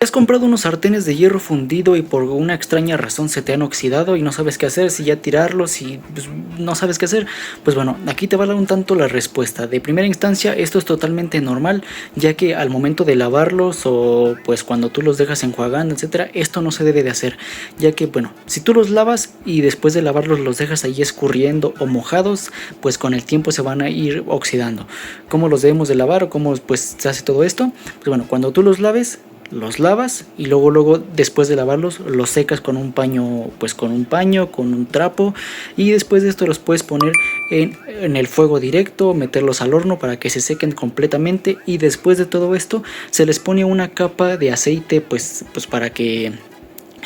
Has comprado unos sartenes de hierro fundido y por una extraña razón se te han oxidado y no sabes qué hacer, si ya tirarlos, si pues, no sabes qué hacer. Pues bueno, aquí te va a dar un tanto la respuesta. De primera instancia, esto es totalmente normal, ya que al momento de lavarlos o pues cuando tú los dejas enjuagando, etcétera, esto no se debe de hacer, ya que bueno, si tú los lavas y después de lavarlos los dejas ahí escurriendo o mojados, pues con el tiempo se van a ir oxidando. ¿Cómo los debemos de lavar o cómo pues se hace todo esto? Pues bueno, cuando tú los lavas y luego después de lavarlos los secas con un paño, pues con un trapo, y después de esto los puedes poner en el fuego directo, meterlos al horno para que se sequen completamente, y después de todo esto se les pone una capa de aceite pues para que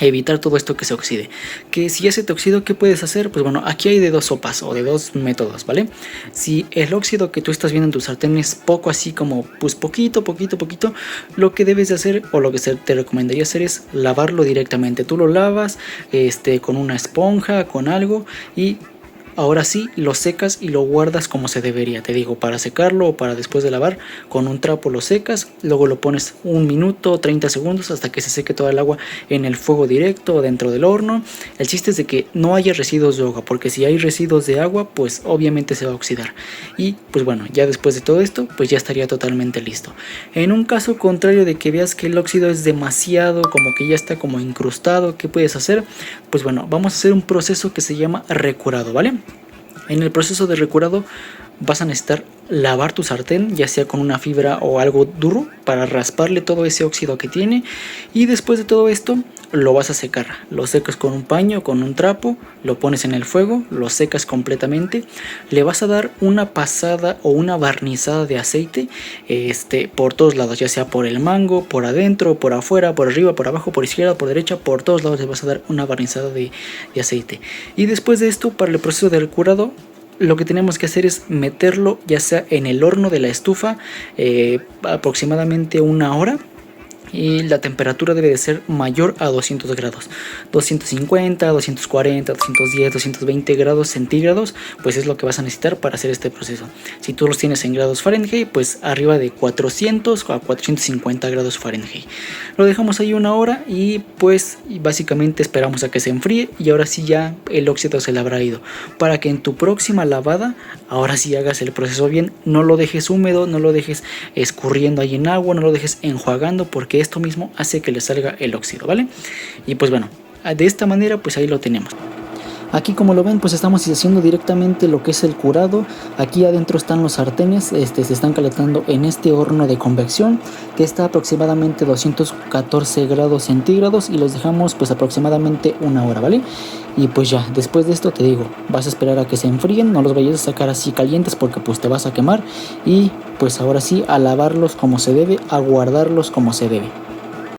evitar todo esto que se oxide. Que si ya se te oxidó, ¿qué puedes hacer? Pues bueno, aquí hay de dos sopas o de dos métodos, ¿vale? Si el óxido que tú estás viendo en tu sartén es poco, así como pues poquito, lo que debes de hacer o lo que te recomendaría hacer es lavarlo directamente. Tú lo lavas con una esponja, con algo, y ahora sí lo secas y lo guardas como se debería. Te digo, para secarlo o para después de lavar, con un trapo lo secas, luego lo pones un minuto, 30 segundos hasta que se seque toda el agua en el fuego directo o dentro del horno. El chiste es de que no haya residuos de agua, porque si hay residuos de agua, pues obviamente se va a oxidar. Y pues bueno, ya después de todo esto, pues ya estaría totalmente listo. En un caso contrario de que veas que el óxido es demasiado, como que ya está como incrustado, ¿qué puedes hacer? Pues bueno, vamos a hacer un proceso que se llama recurado, ¿vale? En el proceso de recurado vas a necesitar lavar tu sartén, ya sea con una fibra o algo duro, para rasparle todo ese óxido que tiene, y después de todo esto lo vas a secar. Lo secas con un paño, con un trapo, lo pones en el fuego, lo secas completamente, le vas a dar una pasada o una barnizada de aceite por todos lados, ya sea por el mango, por adentro, por afuera, por arriba, por abajo, por izquierda, por derecha, por todos lados le vas a dar una barnizada de aceite. Y después de esto, para el proceso de recurado, lo que tenemos que hacer es meterlo ya sea en el horno de la estufa aproximadamente una hora, y la temperatura debe de ser mayor a 200 grados, 250, 240, 210, 220 grados centígrados, pues es lo que vas a necesitar para hacer este proceso. Si tú los tienes en grados Fahrenheit, pues arriba de 400 a 450 grados Fahrenheit. Lo dejamos ahí una hora y pues básicamente esperamos a que se enfríe, y ahora sí ya el óxido se le habrá ido, para que en tu próxima lavada ahora sí hagas el proceso bien. No lo dejes húmedo, no lo dejes escurriendo ahí en agua, no lo dejes enjuagando, porque esto mismo hace que le salga el óxido, ¿vale? Y pues bueno, de esta manera pues ahí lo tenemos. Aquí, como lo ven, pues estamos haciendo directamente lo que es el curado. Aquí adentro están los sartenes, se están calentando en este horno de convección que está aproximadamente 214 grados centígrados, y los dejamos pues aproximadamente una hora, ¿vale? Y pues ya, después de esto te digo, vas a esperar a que se enfríen, no los vayas a sacar así calientes porque pues te vas a quemar, y pues ahora sí a lavarlos como se debe, a guardarlos como se debe.